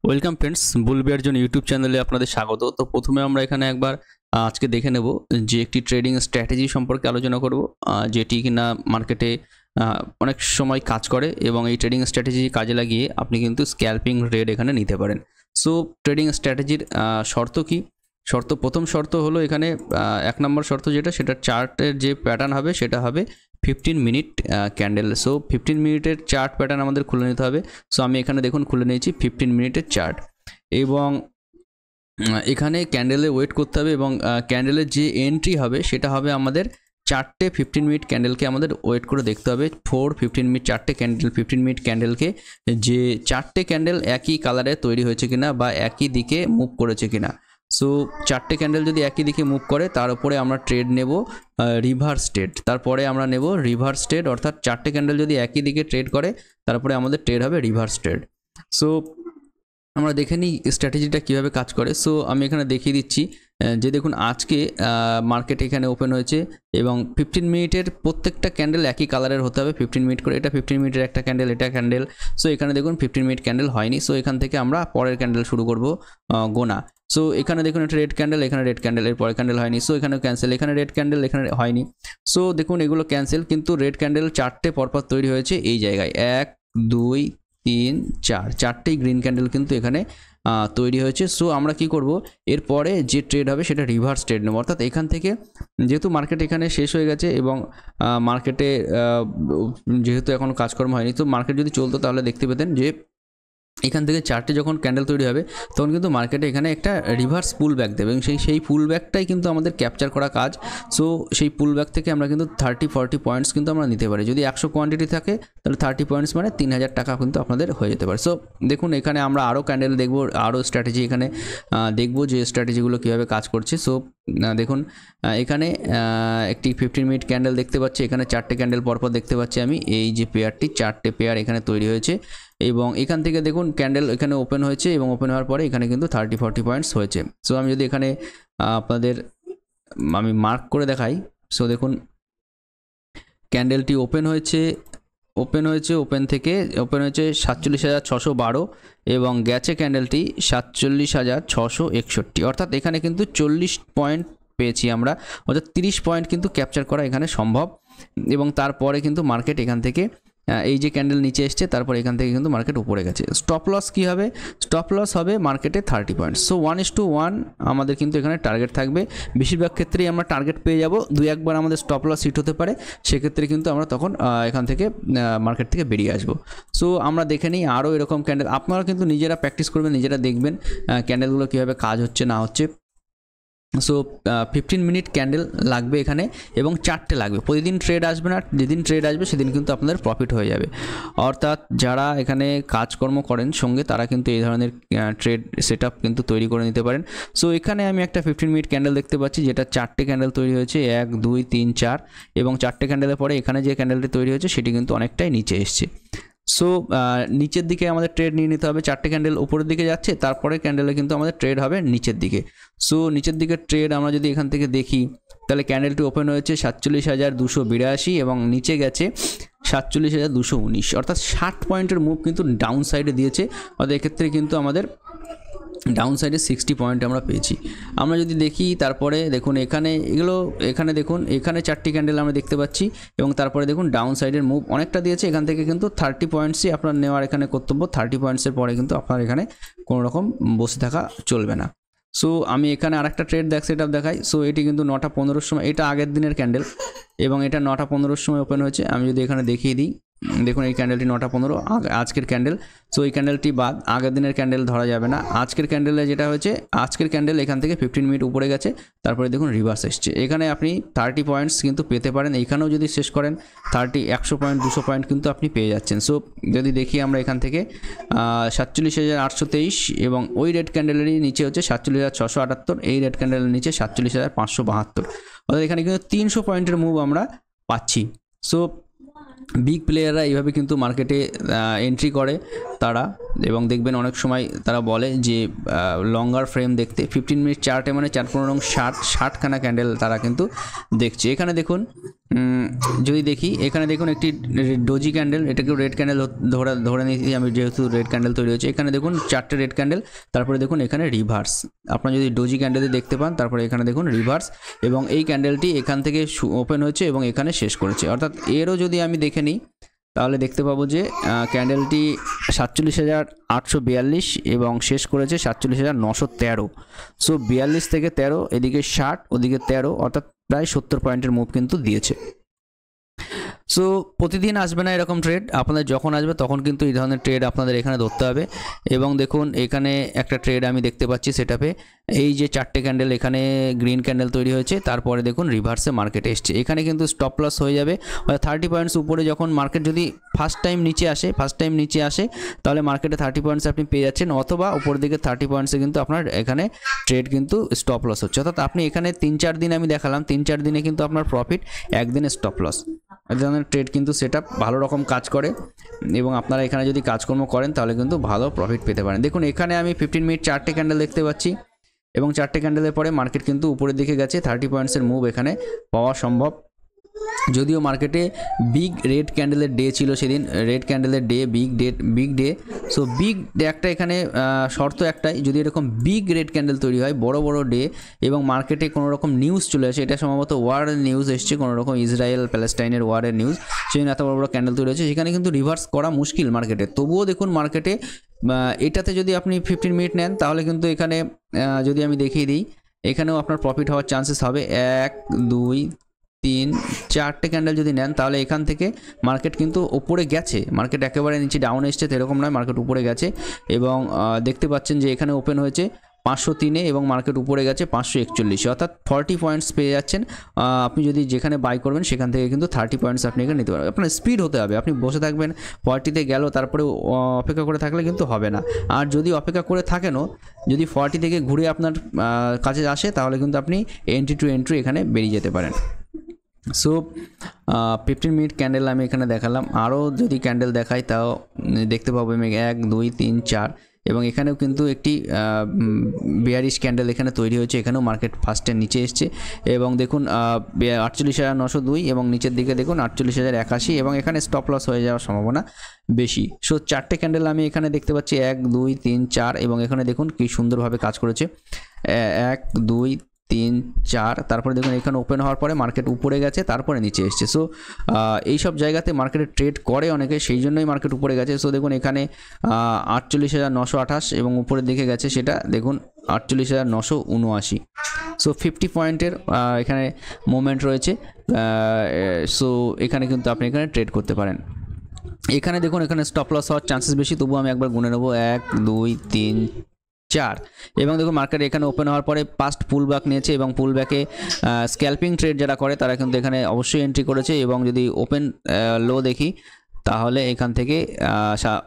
Welcome friends, বুলবিয়ার জন্য YouTube চ্যানেলে আপনাদের স্বাগত। তো প্রথমে আমরা এখানে একবার আজকে দেখে নেব যে একটি ট্রেডিং স্ট্র্যাটেজি সম্পর্কে আলোচনা করব, যেটি কিনা মার্কেটে অনেক সময় কাজ করে এবং এই ট্রেডিং স্ট্র্যাটেজি কাজে লাগিয়ে আপনি কিন্তু স্ক্যালপিং রেট এখানে নিতে পারেন। সো ট্রেডিং স্ট্র্যাটেজির শর্ত কি? প্রথম শর্ত হলো এখানে 1 নম্বর শর্ত যেটা, সেটা চার্টের যে প্যাটার্ন হবে সেটা হবে 15 মিনিট ক্যান্ডেল। সো 15 মিনিটের চার্ট প্যাটার্ন আমাদের খুলে নিতে হবে। সো আমি এখানে দেখুন খুলে নিয়েছি 15 মিনিটের চার্ট, এবং এখানে ক্যান্ডেলে ওয়েট করতে হবে এবং ক্যান্ডেলের যে এন্ট্রি হবে সেটা হবে আমাদের চারটে 15 মিনিট ক্যান্ডেলকে আমাদের ওয়েট করে দেখতে হবে। 15 মিনিট চারটে ক্যান্ডেল 15 মিনিট ক্যান্ডেলকে, যে চারটে ক্যান্ডেল একই কালারে তৈরি হয়েছে কিনা বা একই দিকে মুভ করেছে কিনা। সো চারটে ক্যান্ডেল যদি একই দিকে মুভ করে তার উপরে আমরা ট্রেড নেব রিভার্স ট্রেড। তারপরে আমরা নেব রিভার্স ট্রেড, অর্থাৎ চারটে ক্যান্ডেল যদি একই দিকে ট্রেড করে তারপরে আমাদের ট্রেড হবে রিভার্স ট্রেড। সো আমরা দেখে নিই স্ট্র্যাটেজিটা কীভাবে কাজ করে। সো আমি এখানে দেখিয়ে দিচ্ছি যে দেখুন আজকে মার্কেট এখানে ওপেন হয়েছে এবং 15 মিনিটের প্রত্যেকটা ক্যান্ডেল একই কালারের হতে হবে 15 মিনিট করে। এটা 15 মিনিটের একটা ক্যান্ডেল, এটা ক্যান্ডেল। সো এখানে দেখুন 15 মিনিট ক্যান্ডেল হয়নি। সো এখান থেকে আমরা পরের ক্যান্ডেল শুরু করব গোনা। সো এখানে দেখুন এটা রেড ক্যান্ডেল, এখানে রেড ক্যান্ডেল, এর পরের ক্যান্ডেল হয়নি। সো এখানেও ক্যান্সেল, এখানে রেড ক্যান্ডেল, এখানে হয়নি। সো দেখুন এগুলো ক্যান্সেল, কিন্তু রেড ক্যান্ডেল চারটে পরপর তৈরি হয়েছে এই জায়গায়, 1 2 3 4, চারটেই গ্রিন ক্যান্ডেল কিন্তু এখানে তৈরি হয়েছে। সো আমরা কি করব, এরপরে যে ট্রেড হবে সেটা রিভার্স ট্রেড নেব। অর্থাৎ এখান থেকে যেহেতু মার্কেট এখানে শেষ হয়ে গেছে এবং মার্কেটে যেহেতু এখনও কাজকর্ম হয়নি, তো মার্কেট যদি চলতো তাহলে দেখতে পেতেন যে এখান থেকে চারটে যখন ক্যান্ডেল তৈরি হবে তখন কিন্তু মার্কেটে এখানে একটা রিভার্স পুল ব্যাক দেবে এবং সেই পুল ব্যাকটাই কিন্তু আমাদের ক্যাপচার করা কাজ। সো সেই পুল ব্যাক থেকে আমরা কিন্তু 30-40 পয়েন্টস কিন্তু আমরা নিতে পারি। যদি 100 কোয়ান্টিটি থাকে তাহলে 30 পয়েন্টস মানে 3000 টাকা কিন্তু আপনাদের হয়ে যেতে পারে। সো দেখুন এখানে আমরা আরও ক্যান্ডেল দেখব, আরও স্ট্র্যাটেজি এখানে দেখব যে স্ট্র্যাটেজিগুলো কীভাবে কাজ করছে। সো দেখুন এখানে একটি 15 মিনিট ক্যান্ডেল দেখতে পাচ্ছি, এখানে চারটে ক্যান্ডেল পরপর দেখতে পাচ্ছি আমি। এই যে পেয়ারটি, চারটে পেয়ার এখানে তৈরি হয়েছে এবং এখান থেকে দেখুন ক্যান্ডেল এখানে ওপেন হয়েছে এবং ওপেন হওয়ার পরে এখানে কিন্তু 30-40 পয়েন্টস হয়েছে। সো আমি যদি এখানে আপনাদের আমি মার্ক করে দেখাই। সো দেখুন ক্যান্ডেলটি ওপেন হয়েছে, ওপেন হয়েছে 47,612 এবং গেছে ক্যান্ডেলটি 47,661, অর্থাৎ এখানে কিন্তু 40 পয়েন্ট পেয়েছি আমরা, অর্থাৎ 30 পয়েন্ট কিন্তু ক্যাপচার করা এখানে সম্ভব। এবং তারপরে কিন্তু মার্কেট এখান থেকে এই যে ক্যান্ডেল নিচে এসছে, তারপর এখান থেকে কিন্তু মার্কেট উপরে গেছে। স্টপ লস কী হবে? স্টপ লস হবে মার্কেটে 30 পয়েন্টস। সো 1:1 আমাদের কিন্তু এখানে টার্গেট থাকবে। বেশিরভাগ ক্ষেত্রেই আমরা টার্গেট পেয়ে যাব, 2-1 আমাদের স্টপ লস হিট হতে পারে, সেক্ষেত্রে কিন্তু আমরা তখন এখান থেকে মার্কেট থেকে বেরিয়ে আসবো। সো আমরা দেখে নিই আরও এরকম ক্যান্ডেল, আপনারা কিন্তু নিজেরা প্র্যাকটিস করবেন, নিজেরা দেখবেন ক্যান্ডেলগুলো কীভাবে কাজ হচ্ছে না হচ্ছে। সো 15 মিনিট ক্যান্ডেল লাগবে এখানে এবং চারটে লাগবে। প্রতিদিন ট্রেড আসবে না, যেদিন ট্রেড আসবে সেদিন কিন্তু আপনাদের প্রফিট হয়ে যাবে। অর্থাৎ যারা এখানে কাজকর্ম করেন সঙ্গে তারা কিন্তু এই ধরনের ট্রেড সেট আপ কিন্তু তৈরি করে নিতে পারেন। সো এখানে আমি একটা 15 মিনিট ক্যান্ডেল দেখতে পাচ্ছি, যেটা চারটে ক্যান্ডেল তৈরি হয়েছে, 1 2 3 4, এবং চারটে ক্যান্ডেলের পরে এখানে যে ক্যান্ডেলটি তৈরি হয়েছে সেটি কিন্তু অনেকটাই নিচে এসছে। সো নিচের দিকে আমাদের ট্রেড নিয়ে নিতে হবে। চারটে ক্যান্ডেল উপরের দিকে যাচ্ছে, তারপরে ক্যান্ডেলে কিন্তু আমাদের ট্রেড হবে নিচের দিকে। সো নিচের দিকে ট্রেড আমরা যদি এখান থেকে দেখি তাহলে ক্যান্ডেলটি ওপেন হয়েছে 47,282 এবং নিচে গেছে 47,219, অর্থাৎ 60 পয়েন্টের মুভ কিন্তু ডাউন সাইডে দিয়েছে। অর্থাৎ এক্ষেত্রে কিন্তু আমাদের ডাউন সাইডে 60 পয়েন্ট আমরা পেয়েছি। আমরা যদি দেখি তারপরে দেখুন এখানে দেখুন এখানে চারটি ক্যান্ডেল আমরা দেখতে পাচ্ছি এবং তারপরে দেখুন ডাউন সাইডের মুভ অনেকটা দিয়েছে। এখান থেকে কিন্তু 30 পয়েন্টসই আপনার নেওয়ার এখানে কর্তব্য। 30 পয়েন্টসের পরে কিন্তু আপনার এখানে কোনো রকম বসে থাকা চলবে না। সো আমি এখানে আরেকটা ট্রেড সেট আপ দেখাই। সো এটি কিন্তু 9টা 15-র সময়, এটা আগের দিনের ক্যান্ডেল এবং এটা 9টা 15-র সময় ওপেন হয়েছে। আমি যদি এখানে দেখিয়ে দিই, দেখুন এই ক্যান্ডেলটি 9টা 15 আজকের ক্যান্ডেল। সো এই ক্যান্ডেলটি বাদ আগের দিনের ক্যান্ডেল ধরা যাবে না। আজকের ক্যান্ডেলে যেটা হয়েছে, আজকের ক্যান্ডেল এখান থেকে 15 মিনিট উপরে গেছে, তারপরে দেখুন রিভার্স এসছে। এখানে আপনি 30 পয়েন্টস কিন্তু পেতে পারেন। এইখানেও যদি শেষ করেন 100 পয়েন্ট 200 পয়েন্ট কিন্তু আপনি পেয়ে যাচ্ছেন। সো যদি দেখি আমরা এখান থেকে 47,823 এবং ওই রেড ক্যান্ডেলেরই নিচে হচ্ছে 47,678, এই রেড ক্যান্ডেলের নিচে 47,572, অর্থাৎ এখানে কিন্তু 300 পয়েন্টের মুভ আমরা পাচ্ছি। সো বিগ প্লেয়াররা এইভাবে কিন্তু মার্কেটে এন্ট্রি করে তারা, এবং দেখবেন অনেক সময় তারা বলে যে লঙ্গার ফ্রেম দেখতে। 15 মিনিট চার্টে মানে 4-15 60খানা ক্যান্ডেল তারা কিন্তু দেখছে। এখানে দেখুন যদি দেখি এখানে দেখুন একটি ডোজি ক্যান্ডেল, এটাকেও রেড ক্যান্ডেল ধরে নিয়েছি আমি, যেহেতু রেড ক্যান্ডেল তৈরি হয়েছে। এখানে দেখুন 4টে রেড ক্যান্ডেল, তারপরে দেখুন এখানে রিভার্স। আপনারা যদি ডোজি ক্যান্ডেলে দেখতে পান, তারপরে এখানে দেখুন রিভার্স, এবং এই ক্যান্ডেলটি এখান থেকে ওপেন হয়েছে এবং এখানে শেষ করেছে। অর্থাৎ এরও যদি আমি দেখে নিই তাহলে দেখতে পাবো যে ক্যান্ডেলটি 47,842 এবং শেষ করেছে 47,913। সো 42 থেকে 13, এদিকে 60, ওদিকে 13, অর্থাৎ প্রায় 70 পয়েন্টের মুভ কিন্তু দিয়েছে। সো প্রতিদিন আসবে না এরকম ট্রেড, আপনাদের যখন আসবে তখন কিন্তু এই ধরনের ট্রেড আপনাদের এখানে ধরতে হবে। এবং দেখুন এখানে একটা ট্রেড আমি দেখতে পাচ্ছি সেটাপে, এই যে 4টে ক্যান্ডেল এখানে গ্রিন ক্যান্ডেল তৈরি হয়েছে, তারপরে দেখুন রিভার্সে মার্কেট এসছে। এখানে কিন্তু স্টপ লস হয়ে যাবে, 30 পয়েন্টস উপরে যখন মার্কেট যদি ফার্স্ট টাইম নিচে আসে তাহলে মার্কেটে 30 পয়েন্টস আপনি পেয়ে যাচ্ছেন, অথবা উপর দিকে 30 পয়েন্টসে কিন্তু আপনার এখানে ট্রেড কিন্তু স্টপ লস হচ্ছে। অর্থাৎ আপনি এখানে 3-4 দিন আমি দেখালাম, 3-4 দিনে কিন্তু আপনার প্রফিট, একদিনে স্টপ লস। এই ধরনের ট্রেড কিন্তু সেটআপ ভালো রকম কাজ করে, এবং আপনারা এখানে যদি কাজকর্ম করেন তাহলে কিন্তু ভালো প্রফিট পেতে পারেন। দেখুন এখানে আমি 15 মিনিট 4টে ক্যান্ডেল দেখতে পাচ্ছি, এবং 4টে ক্যান্ডেলের পরে মার্কেট কিন্তু উপরের দিকে গেছে, 30 পয়েন্টসের মুভ এখানে পাওয়া সম্ভব। যদিও মার্কেটে বিগ রেড ক্যান্ডেলের ডে ছিল সেদিন, রেড ক্যান্ডেলের day, big day. So big day একটা এখানে শর্ত একটাই, যদি এরকম বিগ রেড ক্যান্ডেল তৈরি হয়, বড় বড় ডে, এবং মার্কেটে কোনো রকম নিউজ চলে আসে, এটা সম্ভবত ওয়ারের নিউজ এসছে, কোনো রকম ইসরায়েল প্যালেস্টাইনের ওয়ারের নিউজ, সেই এত বড় বড় ক্যান্ডেল তৈরি হয়েছে, সেখানে কিন্তু রিভার্স করা মুশকিল মার্কেটে। তবুও দেখুন মার্কেটে এটাতে যদি আপনি 15 মিনিট নেন তাহলে কিন্তু এখানে যদি আমি দেখিয়ে দিই, এখানেও আপনার প্রফিট হওয়ার চান্সেস হবে। 1, 2, 3, 4টে ক্যান্ডেল যদি নেন তাহলে এখান থেকে মার্কেট কিন্তু উপরে গেছে, মার্কেট একেবারে নিচে ডাউন এসছে এরকম নয়, মার্কেট উপরে গেছে। এবং দেখতে পাচ্ছেন যে এখানে ওপেন হয়েছে 503-এ এবং মার্কেট উপরে গেছে 541, অর্থাৎ 40 পয়েন্টস পেয়ে যাচ্ছেন। আপনি যদি যেখানে বাই করবেন সেখান থেকে কিন্তু 30 পয়েন্টস আপনি এখানে নিতে পারবেন। আপনার স্পিড হতে হবে, আপনি বসে থাকবেন 40-তে গেল তারপরে অপেক্ষা করে থাকলে কিন্তু হবে না। আর যদি অপেক্ষা করে থাকেনও, যদি 40 থেকে ঘুরে আপনার কাছে আসে তাহলে কিন্তু আপনি এন্ট্রি টু এন্ট্রি এখানে বেরিয়ে যেতে পারেন। সো 15 মিনিট ক্যান্ডেল আমি এখানে দেখালাম, আরও যদি ক্যান্ডেল দেখাই তাও দেখতে পাবো আমি 1, 2, 3, 4, এবং এখানেও কিন্তু একটি বেয়ারিশ ক্যান্ডেল এখানে তৈরি হয়েছে, এখানেও মার্কেট ফার্স্টের নিচে এসছে, এবং দেখুন 48,902 এবং নিচের দিকে দেখুন 48,081, এবং এখানে স্টপ লস হয়ে যাওয়ার সম্ভাবনা বেশি। সো 4টে ক্যান্ডেল আমি এখানে দেখতে পাচ্ছি, 1, 2, 3, 4, এবং এখানে দেখুন কি সুন্দরভাবে কাজ করেছে, 1, 2, 3, 4, তারপরে দেখুন এখানে ওপেন হওয়ার পরে মার্কেট উপরে গেছে, তারপরে নিচে এসছে। সো এইসব জায়গাতে মার্কেটে ট্রেড করে অনেকে, সেই জন্যই মার্কেট উপরে গেছে। সো দেখুন এখানে 48,928 এবং উপরের দিকে গেছে সেটা দেখুন 48,979। সো 50 পয়েন্টের এখানে মুভমেন্ট রয়েছে। সো এখানে কিন্তু আপনি এখানে ট্রেড করতে পারেন। এখানে দেখুন এখানে স্টপ লস হওয়ার চান্সেস বেশি, তবুও আমি একবার গুনে নেবো, 1, 2, 3, 4, এবং দেখুন মার্কেট এখানে ওপেন হওয়ার পরে ফার্স্ট পুল ব্যাক নিয়েছে, এবং পুল ব্যাকে স্ক্যাল্পিং ট্রেড যারা করে তারা কিন্তু এখানে অবশ্যই এন্ট্রি করেছে। এবং যদি ওপেন লো দেখি তাহলে এখান থেকে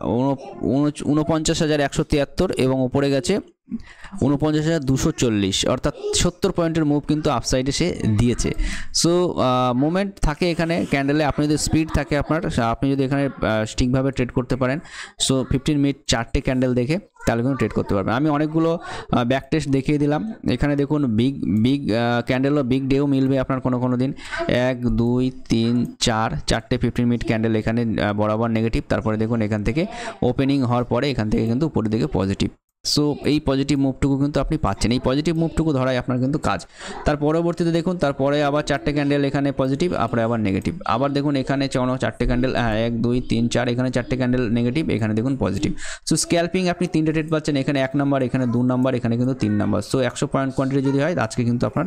49,173 এবং উপরে গেছে 49,240, অর্থাৎ 70 পয়েন্টের মুভ কিন্তু আপসাইডে সে দিয়েছে। সো মুভমেন্ট থাকে এখানে ক্যান্ডেলে, আপনি যদি স্পিড থাকে আপনার, আপনি যদি এখানে ঠিকভাবে ট্রেড করতে পারেন। সো 15 মিনিট 4টে ক্যান্ডেল দেখে তাহলে কিন্তু ট্রেড করতে পারবেন। আমি অনেকগুলো ব্যাক টেস্ট দেখিয়ে দিলাম। এখানে দেখুন বিগ ক্যান্ডেলও বিগ ডেও মিলবে আপনার কোনো দিন। 1, 2, 3, 4, 4টে 15 মিনিট ক্যান্ডেল এখানে বরাবর নেগেটিভ, তারপরে দেখুন এখান থেকে ওপেনিং হওয়ার পরে এখান থেকে কিন্তু উপরের দিকে পজিটিভ। সো এই পজিটিভ মুভটুকু কিন্তু আপনি পাচ্ছেন, এই পজিটিভ মুভটুকু ধরাই আপনার কিন্তু কাজ। তার পরবর্তীতে দেখুন তারপরে আবার 4টে ক্যান্ডেল এখানে পজিটিভ, তারপরে আবার নেগেটিভ। আবার দেখুন এখানে 4টে ক্যান্ডেল, 1, 2, 3, 4, এখানে 4টে ক্যান্ডেল নেগেটিভ, এখানে দেখুন পজিটিভ। সো স্ক্যাল্পিং আপনি 3টে ট্রেড পাচ্ছেন, এখানে 1 নাম্বার, এখানে 2 নাম্বার, এখানে কিন্তু 3 নাম্বার। সো 100 পয়েন্ট কোয়ান্টিটি যদি হয় আজকে কিন্তু আপনার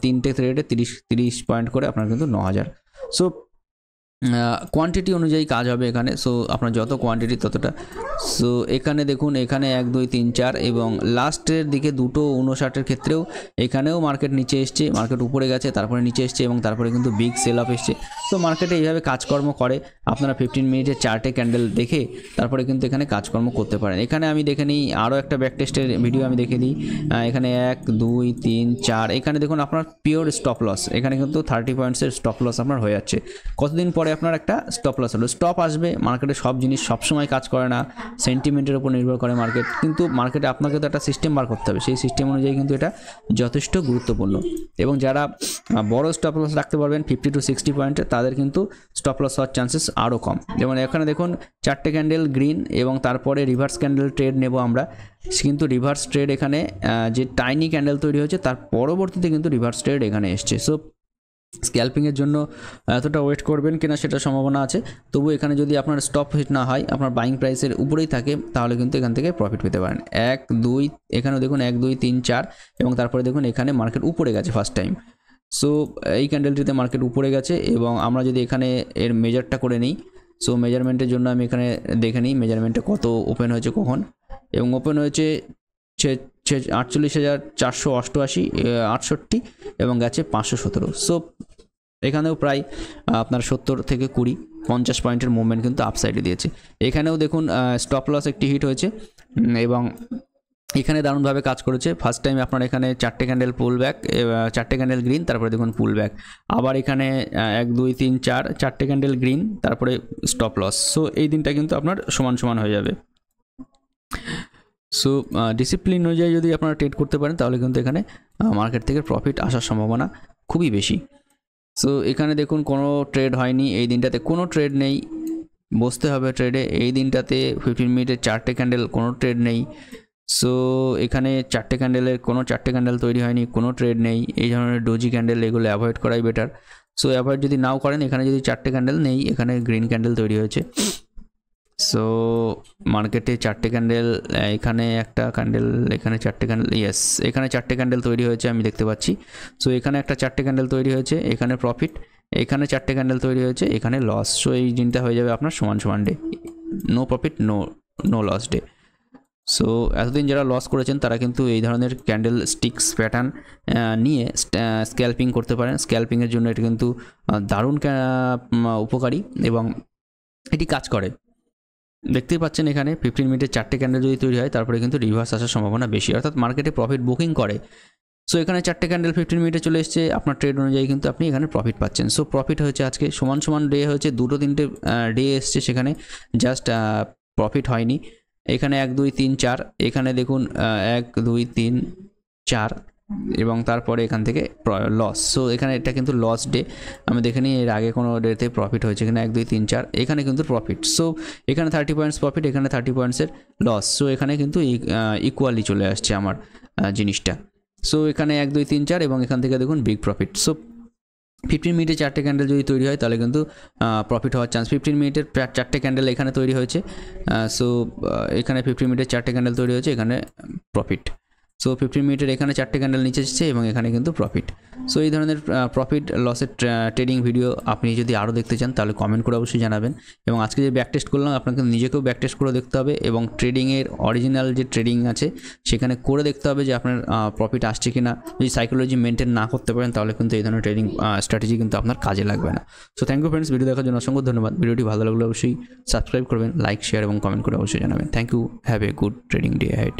3টে ট্রেডে 30 পয়েন্ট করে আপনার কিন্তু 9,000। সো কোয়ান্টিটি অনুযায়ী কাজ হবে এখানে। সো আপনার যত কোয়ান্টিটি ততটা। সো এখানে দেখুন এখানে 1, 2, 3, 4 এবং লাস্টের দিকে 2:59 ক্ষেত্রেও এখানেও মার্কেট নিচে এসছে, মার্কেট উপরে গেছে, তারপরে নিচে এসছে এবং তারপরে কিন্তু বিগ সেল অফ এসছে। সো মার্কেটে এইভাবে কাজকর্ম করে। আপনারা 15 মিনিটে 4টে ক্যান্ডেল দেখে তারপরে কিন্তু এখানে কাজকর্ম করতে পারেন। এখানে আমি দেখে নিই আরও একটা ব্যাক টেস্টের ভিডিও আমি দেখে দিই। এখানে 1, 2, 3, 4, এখানে দেখুন আপনার পিওর স্টপ লস, এখানে কিন্তু 30 পয়েন্টসের স্টপ লস আপনার হয়ে যাচ্ছে। কতদিন পরে আপনার একটা স্টপ লস হলো, স্টপ আসবে। মার্কেটে সব জিনিস সবসময় কাজ করে না, সেন্টিমেন্টের উপর নির্ভর করে মার্কেট, কিন্তু মার্কেটে আপনাকে তো একটা সিস্টেম বার করতে হবে, সেই সিস্টেম অনুযায়ী কিন্তু এটা যথেষ্ট গুরুত্বপূর্ণ। এবং যারা বড় স্টপ লস রাখতে পারবেন 50 to 60 পয়েন্টে, তাদের কিন্তু স্টপ লস হওয়ার চান্সেস আরও কম। যেমন এখানে দেখুন 4টে ক্যান্ডেল গ্রিন এবং তারপরে রিভার্স ক্যান্ডেল ট্রেড নেব আমরা, কিন্তু রিভার্স ট্রেড এখানে যে টাইনি ক্যান্ডেল তৈরি হয়েছে তার পরবর্তীতে কিন্তু রিভার্স ট্রেড এখানে এসছে। সো স্ক্যাল্পিংয়ের জন্য এতটা ওয়েট করবেন কিনা সেটা সম্ভাবনা আছে, তবু এখানে যদি আপনার স্টপ হিট না হয়, আপনার বাইং প্রাইসের উপরেই থাকে, তাহলে কিন্তু এখান থেকে প্রফিট পেতে পারেন। 1 2 এখানেও দেখুন 1 2 3 4 এবং তারপরে দেখুন এখানে মার্কেট উপরে গেছে ফার্স্ট টাইম। সো এই ক্যান্ডেলটিতে মার্কেট উপরে গেছে এবং আমরা যদি এখানে এর মেজারটা করে নিই, সো মেজারমেন্টের জন্য আমি এখানে দেখে নিই মেজারমেন্টে কত ওপেন হয়েছে কখন, এবং ওপেন হয়েছে 48,488 এবং গেছে 517। সো এখানেও প্রায় আপনার 70 থেকে 50 পয়েন্টের মুভমেন্ট কিন্তু আপসাইডে দিয়েছে। এখানেও দেখুন স্টপ লস একটি হিট হয়েছে এবং এখানে দারুণভাবে কাজ করেছে। ফার্স্ট টাইম আপনার এখানে 4টে ক্যান্ডেল পুল ব্যাক, 4টে ক্যান্ডেল গ্রিন, তারপরে দেখুন পুল ব্যাক, আবার এখানে 1 2 3 4 4টে ক্যান্ডেল গ্রিন, তারপরে স্টপ লস। সো এই দিনটা কিন্তু আপনার সমান সমান হয়ে যাবে। সো ডিসিপ্লিন অনুযায়ী যদি আপনারা ট্রেড করতে পারেন, তাহলে কিন্তু এখানে মার্কেট থেকে প্রফিট আসার সম্ভাবনা খুবই বেশি। সো এখানে দেখুন কোনো ট্রেড হয়নি এই দিনটাতে, কোনো ট্রেড নেই, বসতে হবে ট্রেডে। এই দিনটাতে 15 মিনিটের 4টে ক্যান্ডেল, কোনো ট্রেড নেই। সো এখানে 4টে ক্যান্ডেলের কোনো 4টে ক্যান্ডেল তৈরি হয়নি, কোনো ট্রেড নেই। এই ধরনের ডোজি ক্যান্ডেল এগুলো অ্যাভয়েড করাই বেটার। সো অ্যাভয়েড যদি নাও করেন, এখানে যদি 4টে ক্যান্ডেল নেই, এখানে গ্রিন ক্যান্ডেল তৈরি হয়েছে। সো মার্কেটে 4টে ক্যান্ডেল, এখানে একটা ক্যান্ডেল, এখানে 4টে ক্যান্ডেল, ইয়েস এখানে 4টে ক্যান্ডেল তৈরি হয়েছে আমি দেখতে পাচ্ছি। সো এখানে একটা 4টে ক্যান্ডেল তৈরি হয়েছে, এখানে প্রফিট, এখানে 4টে ক্যান্ডেল তৈরি হয়েছে, এখানে লস। সো এই দিনটা হয়ে যাবে আপনার সমান সমান day, no profit no loss day. So এতদিন যারা লস করেছেন তারা কিন্তু এই ধরনের ক্যান্ডেল স্টিক্স প্যাটার্ন নিয়ে স্ক্যাল্পিং করতে পারেন। স্ক্যাল্পিংয়ের জন্য এটা কিন্তু দারুণ উপকারী এবং এটি কাজ করে। দেখতেই পাচ্ছেন এখানে 15 মিনিটের 4টে ক্যান্ডেল যদি তৈরি হয়, তারপরে কিন্তু রিভার্স আসার সম্ভাবনা বেশি, অর্থাৎ মার্কেটে প্রফিট বুকিং করে। সো এখানে 4টে ক্যান্ডেল 15 মিনিটে চলে এসছে, আপনার ট্রেড অনুযায়ী কিন্তু আপনি এখানে প্রফিট পাচ্ছেন। সো প্রফিট হয়েছে আজকে সমান সমান ডে হয়েছে, 2-3টে ডে এসছে, সেখানে জাস্ট প্রফিট হয়নি। এখানে 1 2 3 4, এখানে দেখুন 1 2 3 4 এবং তারপরে এখান থেকে লস। সো এখানে এটা কিন্তু লস ডে, আমি দেখে নিই এর আগে কোনো ডেতে প্রফিট হয়েছে এখানে 1 2 3 4, এখানে কিন্তু প্রফিট। সো এখানে 30 পয়েন্টস প্রফিট, এখানে 30 পয়েন্টসের লস। সো এখানে কিন্তু ইকুয়ালি চলে আসছে আমার জিনিসটা। সো এখানে 1 2 3 4 এবং এখান থেকে দেখুন বিগ প্রফিট। সো 15 মিনিটে 4টে ক্যান্ডেল যদি তৈরি হয়, তাহলে কিন্তু প্রফিট হওয়ার চান্স। 15 মিনিটের 4টে ক্যান্ডেল এখানে তৈরি হয়েছে, সো এখানে 15 মিনিটের 4টে ক্যান্ডেল তৈরি হয়েছে, এখানে প্রফিট। সো 15 মিনিটের এখানে 4টে ক্যান্ডেল নিচে এসেছে এবং এখানে কিন্তু প্রফিট। সো এই ধরনের প্রফিট লসের ট্রেডিং ভিডিও আপনি যদি আরও দেখতে চান, তাহলে কমেন্ট করে অবশ্যই জানাবেন। এবং আজকে যে ব্যাক টেস্ট করলাম, আপনাকে নিজেকেও ব্যাক টেস্ট করে দেখতে হবে এবং ট্রেডিংয়ের অরিজিনাল যে ট্রেডিং আছে সেখানে করে দেখতে হবে যে আপনার প্রফিট আসছে কি না। যদি সাইকোলজি মেনটেন না করতে পারেন, তাহলে কিন্তু এই ধরনের ট্রেডিং স্ট্র্যাটেজি কিন্তু আপনার কাজে লাগবে না। So thank you friends, video দেখার জন্য অসংখ্য ধন্যবাদ। ভিডিওটি ভালো লাগলে অবশ্যই সাবস্ক্রাইব করবেন, লাইক শেয়ার এবং কমেন্ট করে অবশ্যই জানাবেন। Thank you, have a good trading day ahead.